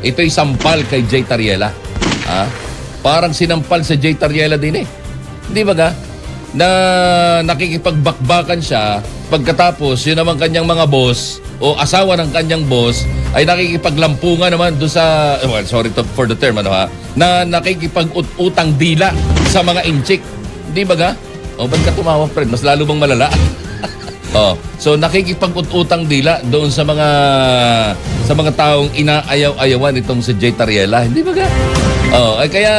ito'y sampal kay Jay Tariela. Ha? Parang sinampal sa Jay Tariela din eh. Di ba ga? Na nakikipagbakbakan siya pagkatapos yun naman kanyang mga boss o asawa ng kanyang boss ay nakikipaglampungan naman doon sa, well, sorry for the term, ano ha, na nakikipag-utang dila sa mga inchik. Di ba ga? O, ba't ka tumawa, friend? Mas lalo bang malala? Oh, so nakikipag-utang dila doon sa mga taong inaayaw-ayawan itong si Jay Tariela, hindi ba ga? Oh, ay kaya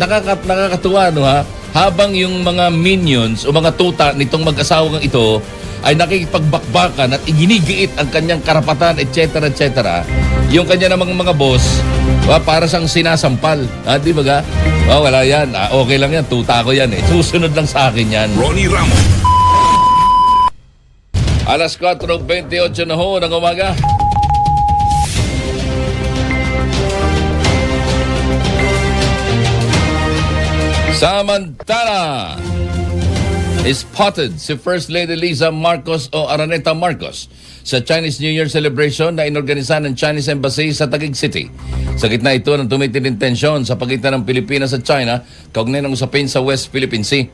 nakakatuwa no ha, habang yung mga minions o mga tuta nitong mag-asawang ito ay nakikipagbakbakan at iginigiit ang kanyang karapatan, etc., etc. Yung kanya namang mga boss, para siyang sinasampal. Di ba ga? Wala yan. Okay lang yan. Tuta ko yan eh. Susunod lang sa akin yan. Ronnie Ramos. Alas 4:28 na ho ng umaga. Samantala, spotted si First Lady Liza Marcos o Araneta Marcos sa Chinese New Year celebration na inorganisa ng Chinese Embassy sa Taguig City. Sa gitna ito ng tumitinding tensyon sa pagitan ng Pilipinas at China kaugnay ng usapin sa West Philippine Sea.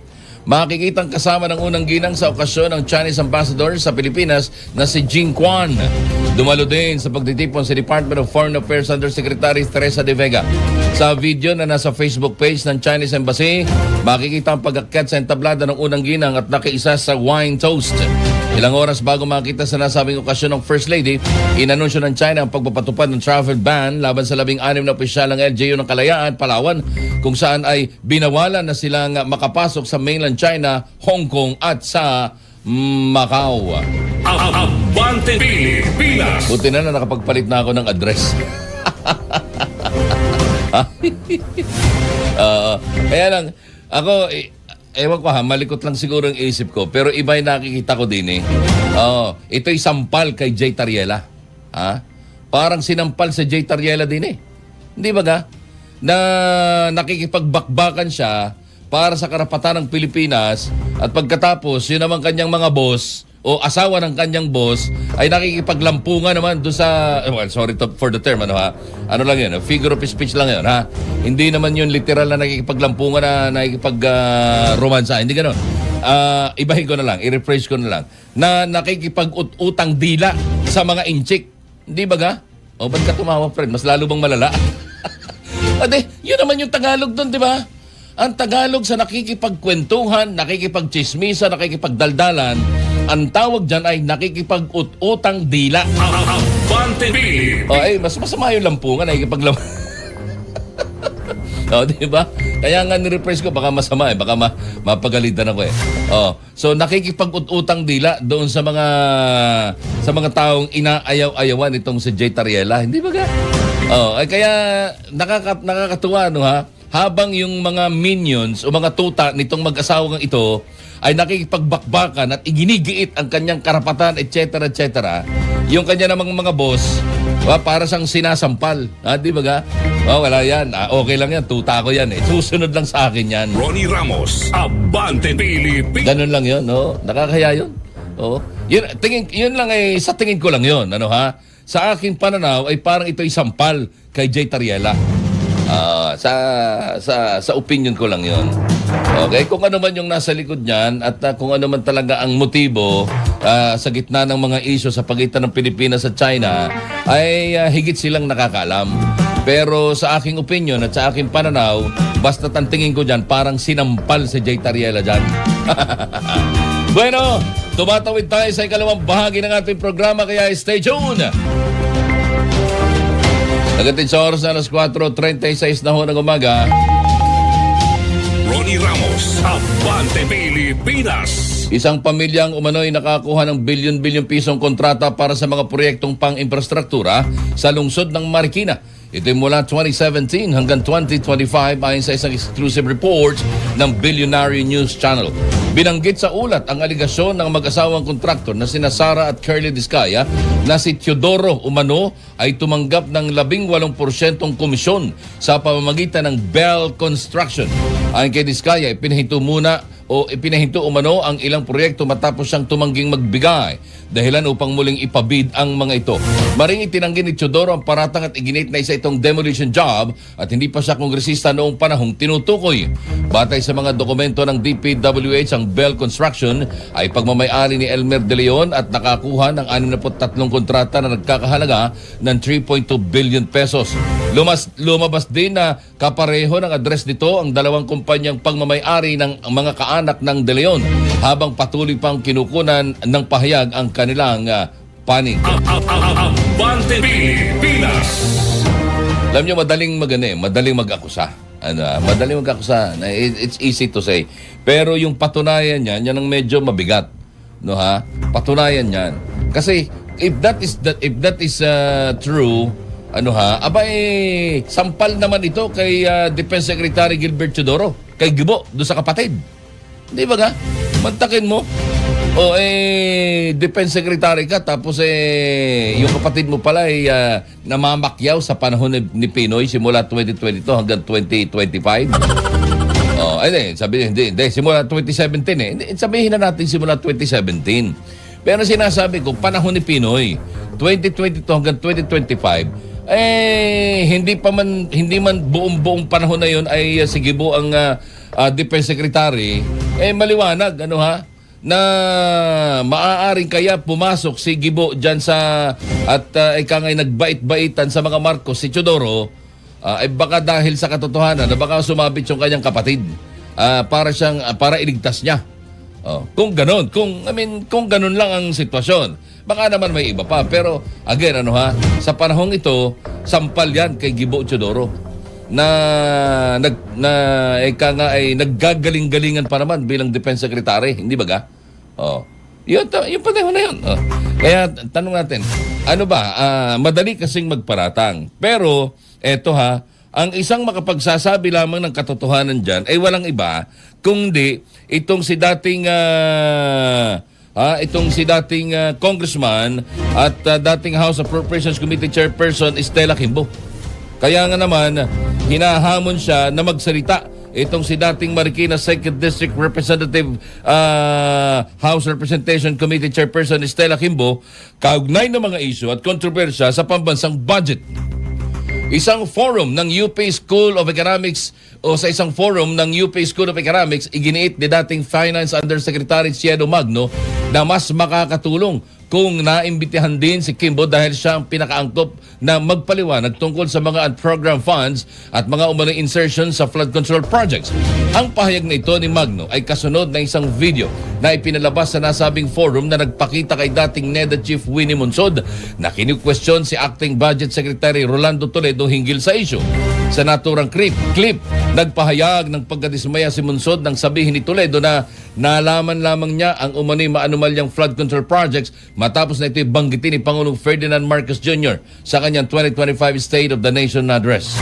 Makikitang kasama ng unang ginang sa okasyon ng Chinese Ambassador sa Pilipinas na si Jing Quan. Dumalo din sa pagtitipon sa Department of Foreign Affairs Undersecretary Teresa de Vega. Sa video na nasa Facebook page ng Chinese Embassy, makikita ang pag-akyat sa entablada ng unang ginang at nakiisa sa wine toast. Ilang oras bago makita sa nasabing okasyon ng First Lady, inanunsyo ng China ang pagpapatupad ng travel ban laban sa 16 na opisyal ng LGU ng Kalayaan, Palawan, kung saan ay binawalan na silang makapasok sa mainland China, Hong Kong at sa Macau. Abante Pilipinas. Buti na nakapagpalit na ako ng address. Kaya lang, ako, ewan ko ha, malikot lang siguro ang isip ko, pero iba yung nakikita ko din eh. Ito'y sampal kay Jay Tariela. Ha? Parang sinampal sa Jay Tariela din eh. Hindi ba ga? Na nakikipagbakbakan siya para sa karapatan ng Pilipinas at pagkatapos yun naman kanyang mga boss o asawa ng kanyang boss ay nakikipaglampungan naman doon sa, well, sorry for the term, ano ha, ano lang yun, figure of speech lang yun ha, hindi naman yun literal na nakikipaglampungan na nakikipag-romansa, hindi gano'n. Ibahin ko na lang, i-rephrase ko na lang, na nakikipag-utang dila sa mga inchik, hindi ba ga? O, ba't ka tumawa, friend? Mas lalo bang malala? Ate, yun naman yung Tagalog doon, di ba? Ang Tagalog sa nakikipagkwentuhan, nakikipagchismisa, nakikipagdaldalan, ang tawag dyan ay nakikipag-utang dila. Abante Pilipinas. Mas masama yung lampungan, nakikipaglampungan. Di ba? Kaya nga ni-rephrase ko, baka masama baka mapagalitan ako so nakikipag-utang dila doon sa mga taong inaayaw-ayawan itong si Jay Tariela, hindi ba ga? Kaya nakakatuwa no ha, habang yung mga minions o mga tuta nitong mag-asawang ito ay nakikipagbakbakan at iginigiit ang kanyang karapatan, etc., etc. Yung kanya namang mga boss, para siyang sinasampal. Di ba ga? Wala yan. Okay lang yan. Tuta ko yan eh. Susunod lang sa akin yan. Ronnie Ramos. Abante Pilipinas. Ganun lang yun, no? Nakakaya yun. Yun lang ay sa tingin ko lang yun, ano ha? Sa aking pananaw ay parang ito'y sampal kay Jay Tariela. Sa opinion ko lang yun. Okay, kung ano man yung nasa likod niyan at kung ano man talaga ang motibo sa gitna ng mga isyu sa pagitan ng Pilipinas at China ay higit silang nakakaalam. Pero sa aking opinion at sa aking pananaw, basta ang tingin ko dyan, parang sinampal si Jay Tariela dyan. Bueno, tumatawid tayo sa ikalawang bahagi ng ating programa, kaya stay tuned! Nagatin sa oras na alas 4:36 na ho ng umaga. Ronnie Ramos. Abante Pilipinas. Isang pamilyang umano'y nakakuha ng bilyon-bilyon pisong kontrata para sa mga proyektong pang-infrastruktura sa lungsod ng Marikina. Ito'y mula 2017 hanggang 2025 ayon sa isang exclusive report ng Billionaire News Channel. Binanggit sa ulat ang aligasyon ng mag-asawang kontraktor na sina Sara at Curly Discaya na si Teodoro umano ay tumanggap ng 18% komisyon sa pamamagitan ng Bell Construction. Ayon kay Discaya, ipinahinto muna o ipinahinto umano ang ilang proyekto matapos siyang tumangging magbigay dahilan upang muling ipabid ang mga ito. Maring itinanggi ni Teodoro ang paratang at iginit na isa itong demolition job at hindi pa siya kongresista noong panahong tinutukoy. Batay sa mga dokumento ng DPWH, ang Bell Construction ay pagmamay-ari ni Elmer De Leon at nakakuha ng 63 kontrata na nagkakahalaga ng 3.2 billion pesos. Lumabas din na kapareho ng address nito ang dalawang kumpanyang pagmamay-ari ng mga kaanak ng De Leon habang patuloy pang kinukunan ng pahayag ang kanilang panig. Abante Pilipinas. Alam niyo, madaling mag-akusa. Madaling mag-akusa. It's easy to say. Pero yung patunayan niyan, yan ang medyo mabigat. No ha? Patunayan niyan. Kasi if that is true, sampal naman ito kay Defense Secretary Gilbert Teodoro, kay Gibo, doon sa kapatid. Di ba ga? Mantakin mo. Defense Secretary ka, tapos yung kapatid mo pala ay namamakyaw sa panahon ni Pinoy simula 2022 hanggang 2025. Hindi, simula 2017 Sabihin na natin simula 2017. Pero sinasabi ko, panahon ni Pinoy, 2022 hanggang 2025, hindi man buong panahon na yun ay si Gibo ang Defense Secretary, maliwanag, na maaaring kaya pumasok si Gibo dyan ikangay nagbait-baitan sa mga Marcos, si Teodoro, baka dahil sa katotohanan na baka sumabit yung kanyang kapatid para iligtas niya. Kung ganun lang ang sitwasyon, baka naman may iba pa. Pero again, sa panahong ito, sampal yan kay Gibo Teodoro na naggagaling-galingan pa naman bilang Defense Secretary, hindi ba ga? Yung panahon na yun. Kaya tanong natin, madali kasing magparatang. Pero eto ang isang makapagsasabi lamang ng katotohanan dyan ay walang iba kundi itong si dating congressman at dating House Appropriations Committee Chairperson Estela Quimbo. Kaya nga naman, hinahamon siya na magsalita itong si dating Marikina 2nd District Representative House Representation Committee Chairperson Estela Quimbo kaugnay ng mga issue at kontrobersya sa pambansang budget. Isang forum ng UP School of Economics iginiit ni dating Finance Undersecretary Ciedo Magno na mas makakatulong kung naimbitahan din si Quimbo dahil siya ang pinakaangkop na magpaliwanag tungkol sa mga unprogrammed funds at mga umunang insertion sa flood control projects. Ang pahayag na ito ni Magno ay kasunod ng isang video na ipinalabas sa nasabing forum na nagpakita kay dating NEDA Chief Winnie Monsod na kinu-question si Acting Budget Secretary Rolando Toledo hinggil sa issue. Sa naturang clip, nagpahayag ng pagkadismaya si Monsod nang sabihin ni Toledo na nalaman lamang niya ang umano'y maanumalyang flood control projects matapos na ito'y banggitin ni Pangulong Ferdinand Marcos Jr. sa kanyang 2025 State of the Nation Address.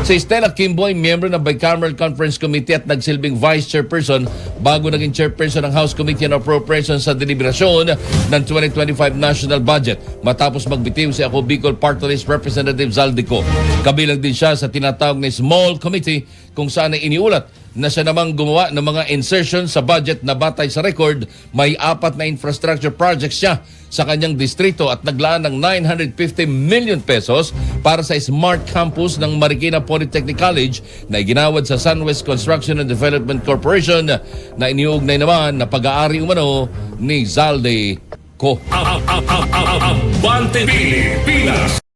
Si Estela Quimbo ay miyembro ng Bicameral Conference Committee at nagsilbing Vice Chairperson bago naging Chairperson ng House Committee on Appropriations sa deliberasyon ng 2025 National Budget matapos magbitiw si Ako Bicol Party List Representative Zaldico. Kabilang din siya sa tinatawag na Small Committee kung saan ay iniulat na siya namang gumawa ng mga insertion sa budget na batay sa record, may 4 na infrastructure projects siya sa kanyang distrito at naglaan ng 950 million pesos para sa Smart Campus ng Marikina Polytechnic College na iginawad sa Sunwest Construction and Development Corporation na iniugnay naman na pag-aari umano ni Zaldico. Abante Pilipinas.